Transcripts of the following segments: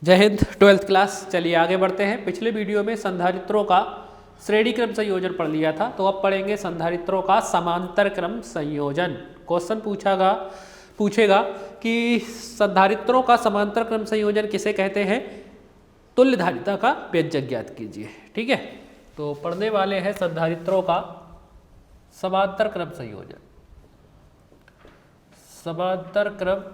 जय Hind. 12th class, चलिए आगे बढ़ते हैं। पिछले वीडियो में संधारित्रों का श्रेणी क्रम संयोजन पढ़ लिया था, तो अब पढ़ेंगे संधारित्रों का समांतर क्रम संयोजन। क्वेश्चन पूछेगा कि संधारित्रों का समांतर क्रम संयोजन किसे कहते हैं, तुल्य धारिता का व्यंजक ज्ञात कीजिए। ठीक है, तो पढ़ने वाले हैं संधारित्रों का समांतर क्रम संयोजन। समांतर क्रम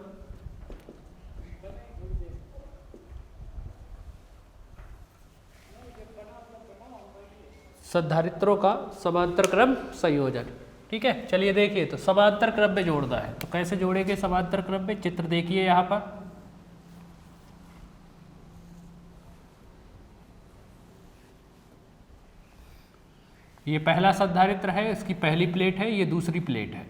संधारित्रों का समांतर क्रम संयोजन। ठीक है, चलिए देखिए, तो समांतर क्रम में जोड़ना है तो कैसे जोड़ेंगे समांतर क्रम में। चित्र देखिए यहाँ पर, ये पहला संधारित्र है, इसकी पहली प्लेट है, ये दूसरी प्लेट है।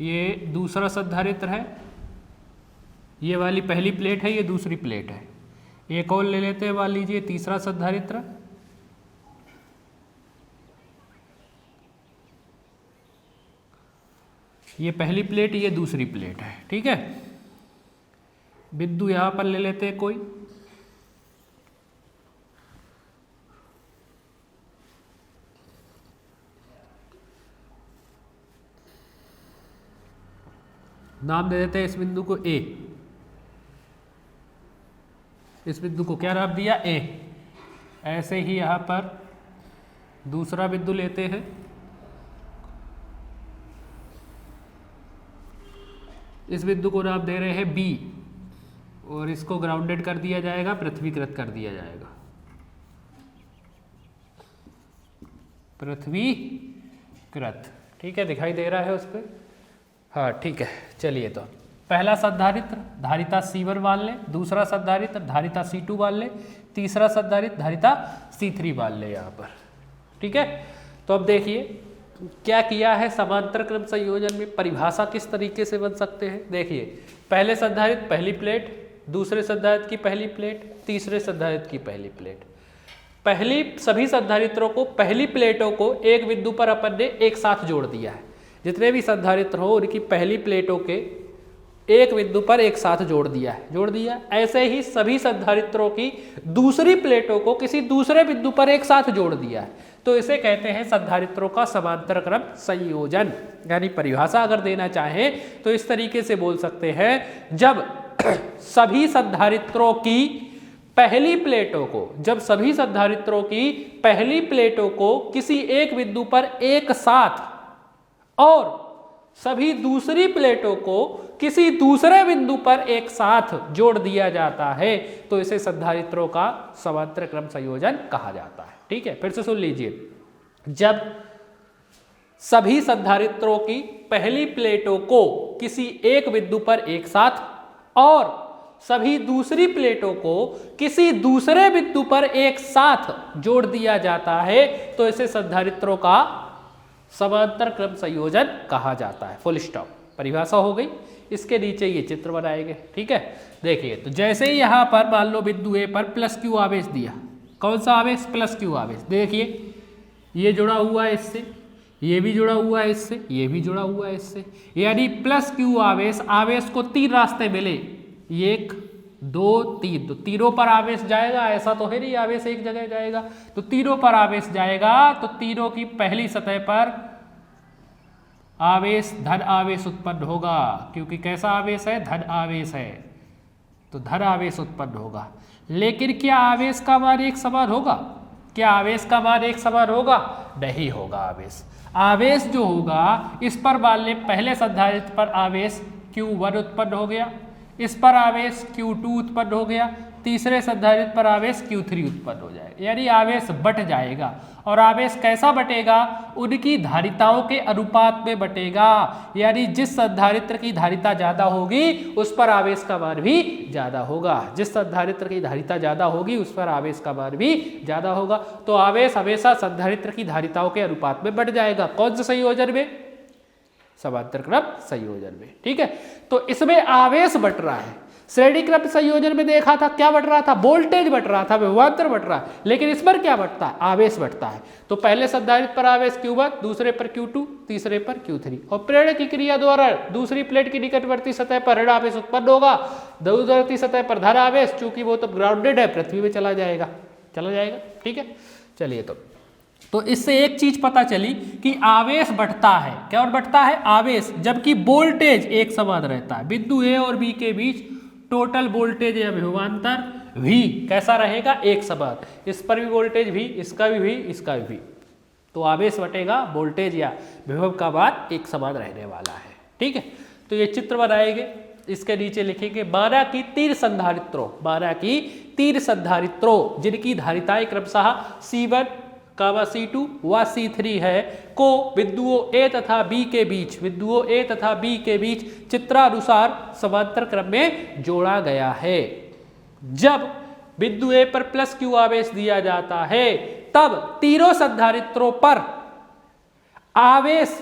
ये दूसरा संधारित्र है, ये वाली पहली प्लेट है, ये दूसरी प्लेट है। एक और ले लेते हैं, मान लीजिए तीसरा संधारित्र। ये पहली प्लेट, ये दूसरी प्लेट है। ठीक है, बिंदु यहां पर ले लेते हैं कोई। नाम दे देते हैं इस बिंदु को ए। इस बिंदु को क्या नाम दिया, ए। ऐसे ही यहां पर दूसरा बिंदु लेते हैं, इस बिंदु को नाम दे रहे हैं बी, और इसको ग्राउंडेड कर दिया जाएगा, पृथ्वीकृत कर दिया जाएगा, पृथ्वीकृत। ठीक है, दिखाई दे रहा है उस पर। हाँ ठीक है, चलिए तो पहला संधारित्र धारिता C1 मान ले, दूसरा संधारित्र धारिता C2 मान ले, तीसरा संधारित्र धारिता C3 मान ले यहाँ पर। ठीक है, तो अब देखिए क्या किया है समांतर क्रम संयोजन में, परिभाषा किस तरीके से बन सकते हैं। देखिए, पहले संधारित्र पहली प्लेट, दूसरे संधारित्र की पहली प्लेट, तीसरे संधारित्र की पहली प्लेट। पहली सभी संधारित्रों को, पहली प्लेटों को एक बिंदु पर अपन ने एक साथ जोड़ दिया है। जितने भी संधारित्र हो उनकी पहली प्लेटों के एक बिंदु पर एक साथ जोड़ दिया। ऐसे ही सभी संधारित्रों की दूसरी प्लेटों को किसी दूसरे बिंदु पर एक साथ जोड़ दिया है, तो इसे कहते हैं संधारित्रों का समांतर क्रम संयोजन। यानी परिभाषा अगर देना चाहें तो इस तरीके से बोल सकते हैं, जब सभी संधारित्रों की पहली प्लेटों को, जब सभी संधारित्रों की पहली प्लेटों को किसी एक बिंदु पर एक साथ और सभी दूसरी प्लेटों को किसी दूसरे बिंदु पर एक साथ जोड़ दिया जाता है, तो इसे संधारित्रों का समांतर क्रम संयोजन कहा जाता है। ठीक है, फिर से सुन लीजिए, जब सभी संधारित्रों की पहली प्लेटों को किसी एक बिंदु पर एक साथ और सभी दूसरी प्लेटों को किसी दूसरे बिंदु पर एक साथ जोड़ दिया जाता है, तो इसे संधारित्रों का समांतर क्रम संयोजन कहा जाता है। फुल स्टॉप, परिभाषा हो गई। इसके नीचे ये चित्र बनाएंगे। ठीक है, देखिए, तो जैसे ही यहां पर मान लो बिंदु ए पर प्लस क्यू आवेश दिया, कौन सा आवेश, प्लस क्यू आवेश। देखिए, ये जुड़ा हुआ है इससे, ये भी जुड़ा हुआ है इससे, ये भी जुड़ा हुआ है इससे, यानी प्लस क्यू आवेश को तीन रास्ते मिले, एक दो तीन, तो तीनों पर आवेश जाएगा। ऐसा तो है नहीं आवेश एक जगह जाएगा, तो तीनों पर आवेश जाएगा। तो तीनों की पहली सतह पर आवेश, धन आवेश उत्पन्न होगा, क्योंकि कैसा आवेश है, धन आवेश है, तो धन आवेश उत्पन्न होगा। लेकिन क्या आवेश का मान एक समान होगा, क्या आवेश का मान एक समान होगा, नहीं होगा। आवेश जो होगा, इस पर मान ले पहले संधारित्र पर आवेश Q1 उत्पन्न हो गया, इस पर आवेश Q2 उत्पन्न हो गया, तीसरे संधारित्र पर आवेश Q3 उत्पन्न हो जाएगा, यानी आवेश बट जाएगा। और आवेश कैसा बटेगा, उनकी धारिताओं के अनुपात में बटेगा, यानी जिस संधारित्र की धारिता ज्यादा होगी उस पर आवेश का मान भी ज्यादा होगा, जिस संधारित्र की धारिता ज्यादा होगी उस पर आवेश का मान भी ज्यादा होगा। तो आवेश हमेशा संधारित्र की धारिताओं के अनुपात में बट जाएगा। कौन से संयोजन में, समांतर क्रम संयोजन में। ठीक है, तो इसमें आवेश बट रहा है, श्रेणी क्रम संयोजन में देखा था क्या बढ़ रहा था, वोल्टेज बढ़ रहा था, विभवांतर बढ़ रहा है, लेकिन इस पर क्या बढ़ता है, आवेश बढ़ता है। तो पहले संधारित्र पर आवेश Q1, दूसरे पर Q2, तीसरे पर Q3, और प्रेरण की क्रिया द्वारा दूसरी प्लेट की निकटवर्ती सतह पर ऋण आवेश उत्पन्न होगा, दूरवर्ती सतह पर धन आवेश, चूंकि वो तो ग्राउंडेड है, पृथ्वी में चला जाएगा। ठीक है, चलिए तो इससे एक चीज पता चली कि आवेश बढ़ता है, क्या और बढ़ता है, आवेश, जबकि वोल्टेज एक समान रहता है। बिंदु ए और बी के बीच टोटल वोल्टेज या विभवांतर V कैसा रहेगा, एक समान। इस पर भी वोल्टेज V, इसका भी V, इसका भी V, तो आवेश बटेगा, वोल्टेज या विभव का मान एक समान रहने वाला है। ठीक है, तो ये चित्र बनाएंगे, इसके नीचे लिखेंगे माना कि तीन संधारित्रों जिनकी धारिताएं क्रमशः C1, C2 व C3 है को बिंदुओं A तथा B के बीच चित्रानुसार समांतर क्रम में जोड़ा गया है। जब बिंदु A पर प्लस Q आवेश दिया जाता है तब तीनों संधारित्रों पर आवेश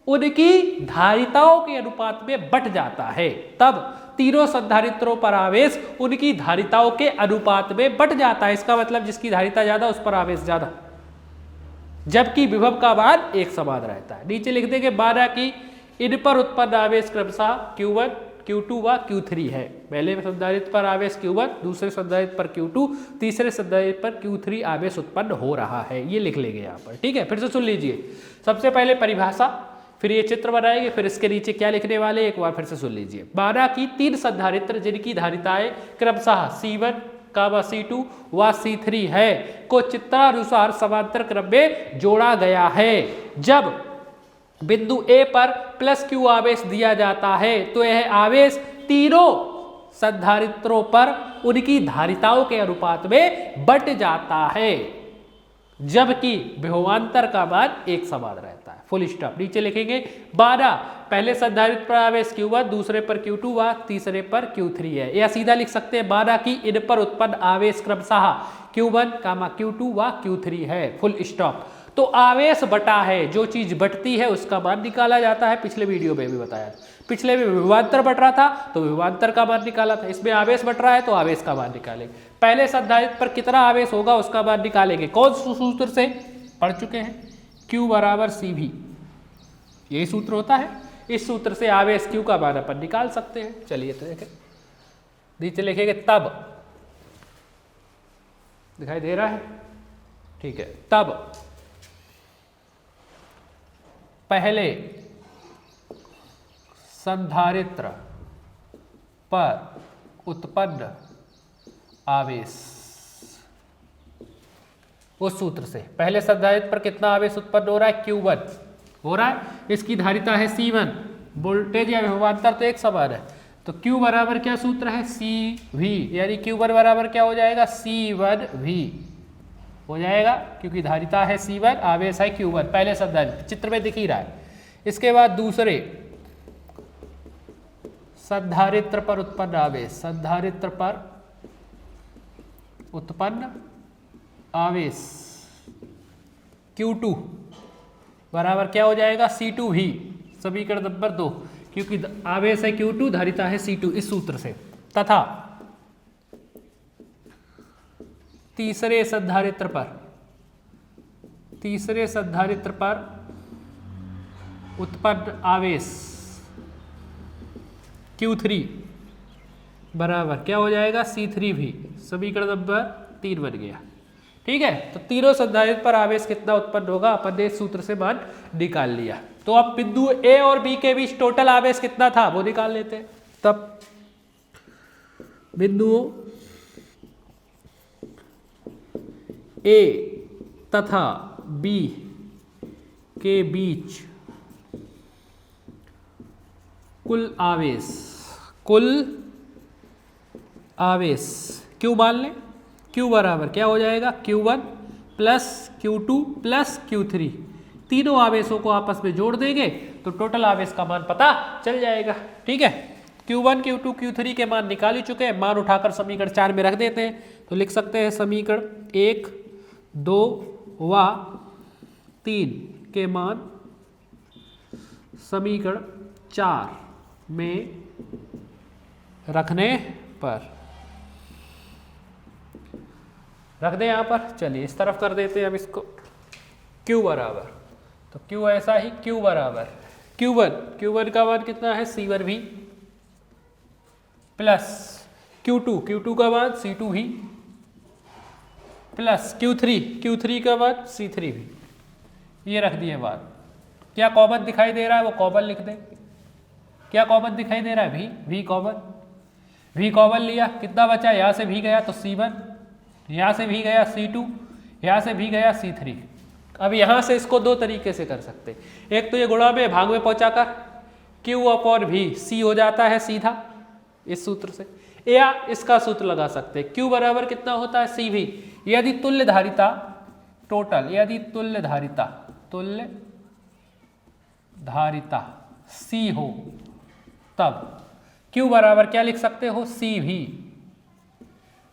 उनकी धारिताओं के अनुपात में बढ़ जाता है। तब तीनों संधारित्रों पर आवेश उनकी धारिताओं के अनुपात में बढ़ जाता है। इसका मतलब जिसकी धारिता ज्यादा उस पर आवेश ज्यादा, जबकि विभव का मान एक समान रहता है। नीचे लिख देंगे माना कि इन पर उत्पन्न आवेश क्रमशः Q1, Q2 व Q3 है। पहले संधारित्र पर आवेश Q1, दूसरे संधारित्र पर Q2, तीसरे संधारित्र पर Q3 आवेश उत्पन्न हो रहा है। ये लिख लेंगे यहाँ पर। ठीक है, फिर से सुन लीजिए, सबसे पहले परिभाषा, फिर ये चित्र बनाएंगे, फिर इसके नीचे क्या लिखने वाले एक बार फिर से सुन लीजिए। माना कि तीन संधारित्र जिनकी धारिताएं क्रमशः C1, C2 व C3 है को चित्रानुसार समांतर क्रम में जोड़ा गया है। जब बिंदु A पर प्लस Q आवेश दिया जाता है तो यह आवेश तीनों संधारित्रों पर उनकी धारिताओं के अनुपात में बढ़ जाता है, जबकि विभवांतर का मान एक समान रहता है। Full stop. नीचे लिखेंगे माना पहले संधारित्र पर आवेश Q1, दूसरे पर Q2 व तीसरे पर Q3 है। या सीधा लिख सकते हैं माना कि इन पर उत्पन्न आवेश क्रमशः Q1, Q2 व Q3 है। Full stop. तो आवेश बटा है, जो चीज बढ़ती है उसका मान निकाला जाता है। पिछले वीडियो में भी बताया था, पिछले में विभवांतर बढ़ रहा था तो विभवांतर का मान निकाला था, इसमें आवेश बढ़ रहा है तो आवेश का मान निकालेंगे। पहले संधारित्र पर कितना आवेश होगा उसका मान निकालेंगे। कौन सूत्र से पढ़ चुके हैं, Q बराबर CV, यही सूत्र होता है। इस सूत्र से आवेश Q का मान अपन निकाल सकते हैं। चलिए तो देखें, नीचे लिखेंगे तब, दिखाई दे रहा है, ठीक है, तब पहले संधारित्र पर उत्पन्न आवेश, उस सूत्र से पहले संधारित्र पर कितना आवेश उत्पन्न हो रहा है, Q1 हो रहा है, इसकी धारिता है C1, वोल्टेज या विभवांतर तो एक समान है, तो Q बराबर क्या सूत्र है, CV, यानी Q1 बराबर क्या हो जाएगा, C1V हो जाएगा, क्योंकि धारिता है C1, आवेश है Q1, पहले संधारित्र चित्र में दिख ही रहा है। इसके बाद दूसरे संधारित्र पर उत्पन्न आवेश, संधारित्र पर उत्पन्न आवेश Q2 बराबर क्या हो जाएगा, C2V, समीकरण नंबर 2, क्योंकि आवेश है Q2, धारिता है C2, इस सूत्र से। तथा तीसरे संधारित्र पर उत्पन्न आवेश Q3 बराबर क्या हो जाएगा, C3V, समीकरण नंबर 3 बन गया। ठीक है, तो तीनों संधारित्र पर आवेश कितना उत्पन्न होगा अपन ने इस सूत्र से मान निकाल लिया। तो अब बिंदु A और B के बीच टोटल आवेश कितना था वो निकाल लेते हैं। तब बिंदुओं A तथा B के बीच कुल आवेश Q मान लें, Q बराबर क्या हो जाएगा, Q1 plus Q2 plus Q3, तीनों आवेशों को आपस में जोड़ देंगे तो टोटल आवेश का मान पता चल जाएगा। ठीक है, Q1, Q2, Q3 के मान निकाल ही चुके हैं, मान उठाकर समीकरण 4 में रख देते हैं। तो लिख सकते हैं समीकरण 1, 2 व 3 के मान समीकरण 4 में रखने पर। रख दे यहाँ पर। चलिए इस तरफ कर देते हैं अब इसको। Q बराबर, तो Q ऐसा ही, Q बराबर Q1 का मान कितना है C1 भी, प्लस Q2 का मान C2 भी, प्लस Q3 का मान C3 भी। ये रख दिए बात। क्या कॉमन दिखाई दे रहा है वो कॉमन लिख दें। क्या कॉमन दिखाई दे रहा है? V कॉमन लिया, कितना बचा? यहाँ से V गया तो C1, यहाँ से V गया C2, यहाँ से V गया C3। अब यहाँ से इसको दो तरीके से कर सकते हैं। एक तो ये गुणा में भाग में पहुँचाकर Q/V C हो जाता है सीधा इस सूत्र से, या इसका सूत्र लगा सकते हैं। Q बराबर कितना होता है? CV। यदि तुल्य धारिता टोटल, यदि तुल्य धारिता C हो तब Q बराबर क्या लिख सकते हो? CV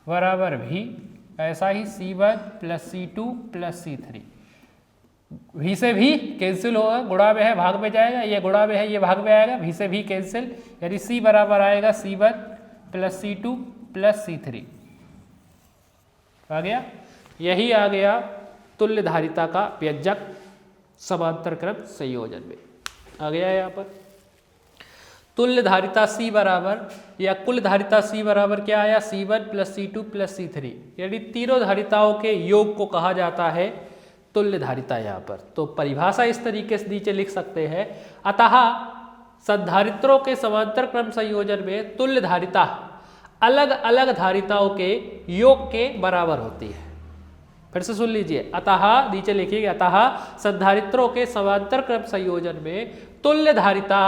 बराबर V, ऐसा ही C1 plus C2 plus C3। V से V कैंसिल होगा, गुणा में है भाग में जाएगा, ये गुणा में है ये भाग में आएगा, V से V कैंसिल, यानी C बराबर आएगा C1 plus C2 plus C3। आ गया? यही आ गया तुल्य धारिता का व्यंजक समांतर क्रम संयोजन में। आ गया यहाँ पर तुल्य धारिता C बराबर या कुल धारिता C बराबर क्या आया? C1 plus C2 plus C3, यानी तीनों धारिताओं के योग को कहा जाता है तुल्य धारिता। यहाँ पर तो परिभाषा इस तरीके से नीचे लिख सकते हैं, अतः संधारित्रों के समांतर क्रम संयोजन में तुल्य धारिता अलग अलग धारिताओं के योग के बराबर होती है। फिर से सुन लीजिए, अतः नीचे लिखिएगा, अतः संधारित्रों के समांतर क्रम संयोजन में तुल्य धारिता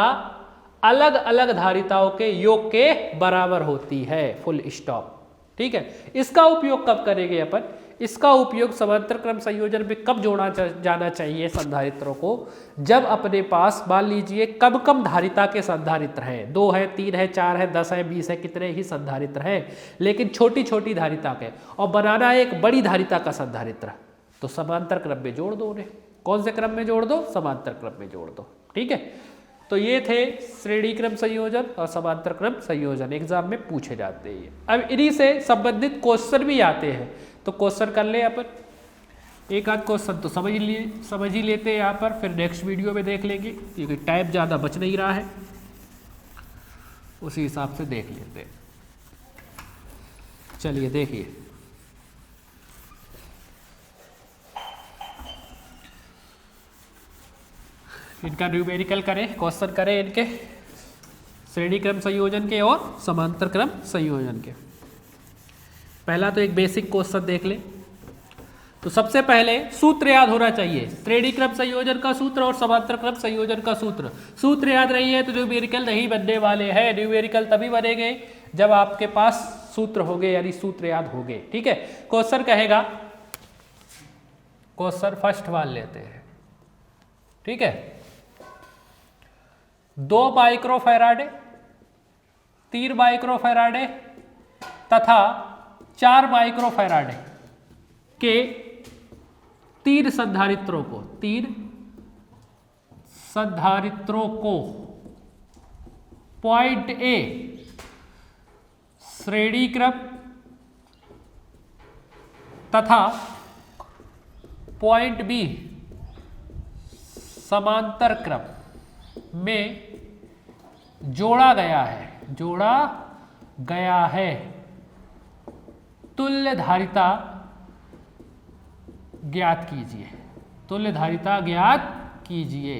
अलग अलग धारिताओं के योग के बराबर होती है। Full stop. ठीक है, इसका उपयोग कब करेंगे अपन? इसका उपयोग समांतर क्रम संयोजन में कब जोड़ा जाना चाहिए संधारित्रों को? जब अपने पास मान लीजिए कम धारिता के संधारित्र हैं, 2 है, 3 है, 4 है, 10 है, 20 है, कितने ही संधारित्र हैं, लेकिन छोटी छोटी धारिता के, और बनाना है एक बड़ी धारिता का संधारित्र, तो समांतर क्रम में जोड़ दो उन्हें। कौन से क्रम में जोड़ दो? समांतर क्रम में जोड़ दो। ठीक है, तो ये थे श्रेणी क्रम संयोजन और समांतर क्रम संयोजन, एग्जाम में पूछे जाते हैं। अब इन्हीं से संबंधित क्वेश्चन भी आते हैं, तो क्वेश्चन कर ले अपन। एक आध क्वेश्चन तो समझ ही लेते हैं यहाँ पर, फिर नेक्स्ट वीडियो में देख लेंगे क्योंकि टाइम ज़्यादा बच नहीं रहा है, उसी हिसाब से देख लेते हैं। चलिए देखिए, इनका न्यूमेरिकल करें, क्वेश्चन करें इनके श्रेणी क्रम संयोजन के और समांतर क्रम संयोजन के। पहला तो एक बेसिक क्वेश्चन देख ले। तो सबसे पहले सूत्र याद होना चाहिए, श्रेणी क्रम संयोजन का सूत्र और समांतर क्रम संयोजन का सूत्र। सूत्र याद नहीं है तो न्यूमेरिकल नहीं बनने वाले हैं। न्यूमेरिकल तभी बनेंगे जब आपके पास सूत्र होंगे, यानी सूत्र याद होंगे। ठीक है, क्वेश्चन कहेगा, क्वेश्चन फर्स्ट मान लेते हैं। ठीक है, 2 माइक्रोफैराडे, 3 माइक्रोफैराडे तथा 4 माइक्रोफैराडे के 3 संधारित्रों को पॉइंट ए श्रेणी क्रम तथा पॉइंट बी समांतर क्रम में जोड़ा गया है। तुल्य धारिता ज्ञात कीजिए। तुल्य धारिता ज्ञात कीजिए।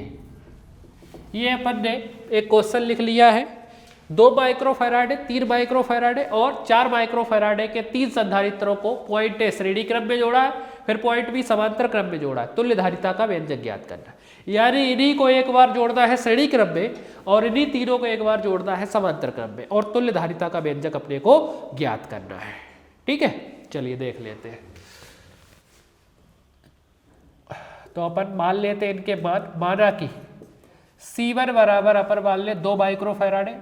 ये अपन ने एक क्वेश्चन लिख लिया है। 2 माइक्रोफैराडे, 3 माइक्रोफैराडे और 4 माइक्रोफैराडे के 3 संधारित्रों को पॉइंट ए श्रेणी क्रम में जोड़ा है, फिर पॉइंट बी समांतर क्रम में जोड़ा है। तुल्य धारिता का व्यंजक ज्ञात करना, यानी इन्हीं को एक बार जोड़ना है श्रेणी क्रम में और इन्हीं तीनों को एक बार जोड़ना है समांतर क्रम में, और तुल्य धारिता का व्यंजक अपने को ज्ञात करना है। ठीक है, चलिए देख लेते हैं। तो अपन मान लेते हैं इनके मान। माना कि C1 बराबर अपन मान ले 2 माइक्रोफैराडे।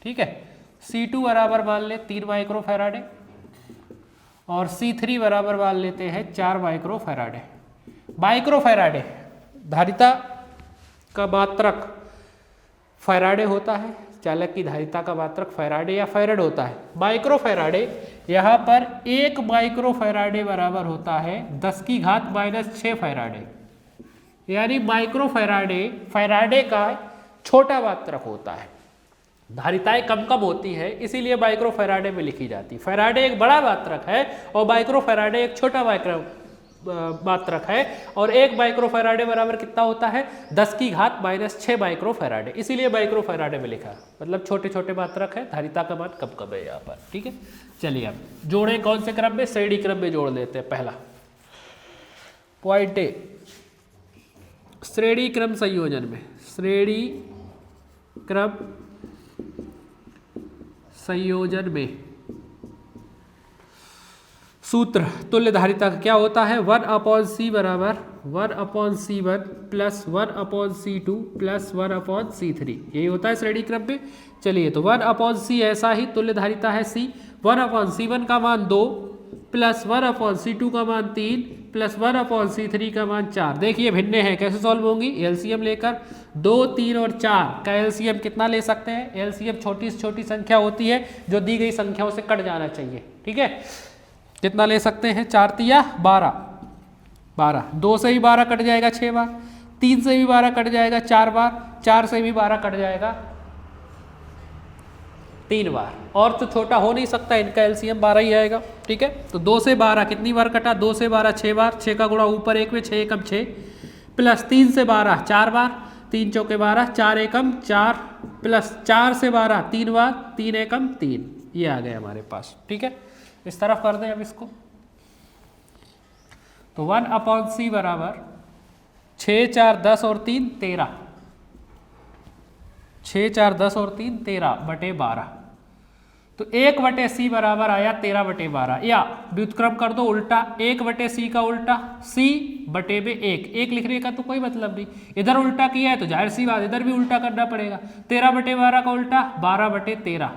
ठीक है, C2 बराबर मान ले 3 माइक्रोफैराडे और C3 बराबर मान लेते हैं 4 माइक्रोफैराडे। माइक्रोफैराडे धारिता का मात्रक फैराडे होता है, चालक की धारिता का मात्रक फैराडे या फैरड होता है। माइक्रो फैराडे, यहाँ पर 1 माइक्रो फैराडे बराबर होता है 10⁻⁻6 फैराडे, यानी माइक्रो फैराडे फैराडे का छोटा मात्रक होता है। धारिताएं कम कम होती है इसीलिए माइक्रो फैराडे में लिखी जाती है। फैराडे एक बड़ा मात्रक है और माइक्रो फैराडे एक छोटा मात्रक है, और 1 माइक्रो फैराडे बराबर कितना होता है 10⁻⁻6 माइक्रो फैराडे, इसीलिए माइक्रो फैराडे में लिखा, मतलब छोटे छोटे मात्रक है, धारिता का मान कम कम है यहाँ पर। ठीक है, चलिए अब जोड़े कौन से क्रम में, श्रेणी क्रम में जोड़ लेते हैं। पहला पॉइंट ए, श्रेणी क्रम संयोजन में, श्रेणी क्रम संयोजन में सूत्र तुल्य धारिता का क्या होता है, 1/c बराबर 1/c1 plus 1/c2 plus 1/c3, यही होता है श्रेणी क्रम में। चलिए तो 1/c ऐसा ही तुल्य धारिता है c, 1/c1 का मान 2 प्लस 1/c2 का मान 3 प्लस 1/c3 का मान 4। देखिए भिन्न है, कैसे सॉल्व होंगी, एलसीएम लेकर 2, 3 और 4 का एलसीएम कितना ले सकते हैं। एलसीएम छोटी से छोटी संख्या होती है जो दी गई संख्याओं से कट जाना चाहिए। ठीक है, कितना ले सकते हैं, 4 तिया 12, 2 से भी 12 कट जाएगा 6 बार, 3 से भी 12 कट जाएगा 4 बार, 4 से भी 12 कट जाएगा 3 बार, और तो छोटा हो नहीं सकता, इनका एलसीएम 12 ही आएगा। ठीक है, तो 2 से 12 कितनी बार कटा, 2 से 12 6 बार, 6 का गुणा ऊपर 1 में 6 एकम 6, प्लस 3 से 12 4 बार, 3 चौके 12, 4 एकम 4, प्लस 4 से 12 3 बार, 3 एकम 3, ये आ गया हमारे पास। ठीक है, इस तरफ कर दें अब इसको, तो 1/c बराबर 6, 4, 10 और 3 13, 6, 4, 10 और 3 13/12, तो 1/c बराबर आया 13/12, या व्युत्क्रम कर दो उल्टा, 1/c का उल्टा c/1, 1 लिखने का तो कोई मतलब नहीं, इधर उल्टा किया है तो जाहिर सी बात इधर भी उल्टा करना पड़ेगा। 13/12 का उल्टा 12/13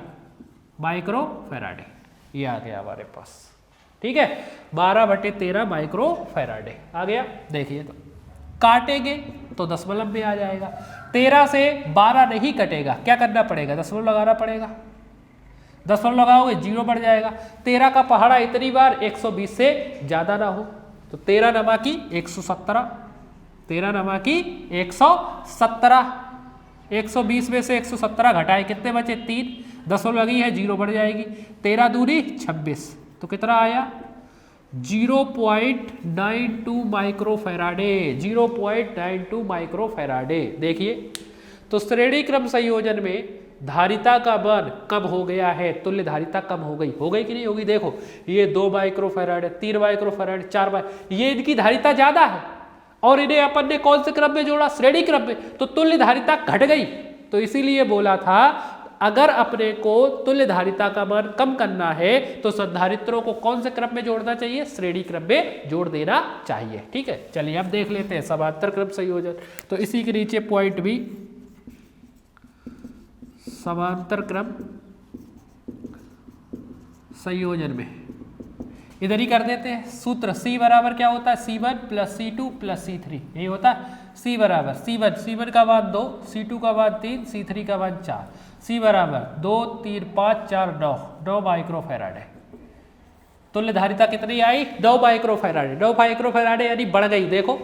माइक्रो फैराडे, ये आ गया हमारे पास। ठीक है, 12/13 माइक्रो फैराडे आ गया। देखिए तो काटेंगे तो दशमलव में आ जाएगा, 13 से 12 नहीं कटेगा, क्या करना पड़ेगा, दशमलव लगाना पड़ेगा, दशमलव लगाओगे 0 बढ़ जाएगा। 13 का पहाड़ा इतनी बार 120 से ज्यादा ना हो, तो 13 नमा की 117, 13 नमा की 117, 120 में से 117 घटाए कितने बचे 3, दशमलव लगी है 0 बढ़ जाएगी, 13 दूनी 26, तो कितना आया 0.92 माइक्रो फैराडे, 0.92 माइक्रो फैराडे। देखिए तो श्रेणी क्रम संयोजन में धारिता का मान कम हो गया है, तुल्य धारिता कम हो गई कि नहीं होगी। देखो ये 2 माइक्रो फैराडे, 3 माइक्रो फैराडे, 4 ये इनकी धारिता ज्यादा है, और इन्हें अपन ने कौन से क्रम में जोड़ा, श्रेणी क्रम में, तो तुल्य धारिता घट गई। तो इसीलिए बोला था अगर अपने को तुल्य धारिता का मान कम करना है तो संधारित्रों को कौन से क्रम में जोड़ना चाहिए, श्रेणी क्रम में जोड़ देना चाहिए। ठीक है, चलिए अब देख लेते हैं समांतर क्रम संयोजन। तो इसी के नीचे पॉइंट भी, समांतर क्रम संयोजन में इधर ही कर देते हैं। सूत्र C बराबर क्या होता है, C1 plus C2 plus C3, यही होता है। C बराबर C1 का मान 2, C2 का मान 3, C3 का मान 4, C बराबर 2, 3, 5, 4, 9 माइक्रो फैराडे। तुल्य धारिता कितनी आई, 9 माइक्रो फैराडे, 9 माइक्रो फैराडे यानी बढ़ गई। देखो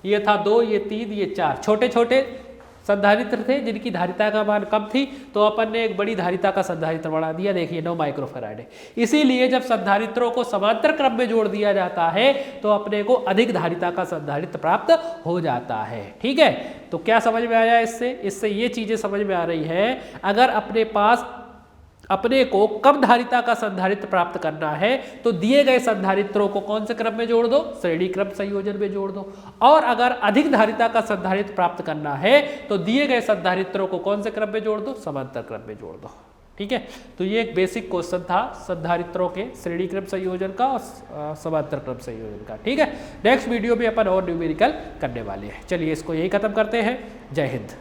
ये था 2, ये 3, ये 4, छोटे छोटे संधारित्र थे जिनकी धारिता का मान कम थी, तो अपन ने एक बड़ी धारिता का संधारित्र बढ़ा दिया। देखिए 9 माइक्रो फैराडे। इसीलिए जब संधारित्रों को समांतर क्रम में जोड़ दिया जाता है तो अपने को अधिक धारिता का संधारित्र प्राप्त हो जाता है। ठीक है, तो क्या समझ में आया इससे ये चीजें समझ में आ रही है, अगर अपने पास अपने को कम धारिता का संधारित्र प्राप्त करना है तो दिए गए संधारित्रों को कौन से क्रम में जोड़ दो, श्रेणी क्रम संयोजन में जोड़ दो। और अगर अधिक धारिता का संधारित्र प्राप्त करना है तो दिए गए संधारित्रों को कौन से क्रम में जोड़ दो, समांतर क्रम में जोड़ दो। ठीक है, तो ये एक बेसिक क्वेश्चन था संधारित्रों के श्रेणी क्रम संयोजन का और समांतर क्रम संयोजन का। ठीक है, नेक्स्ट वीडियो में अपन और न्यूमेरिकल करने वाले हैं। चलिए इसको यही खत्म करते हैं। जय हिंद।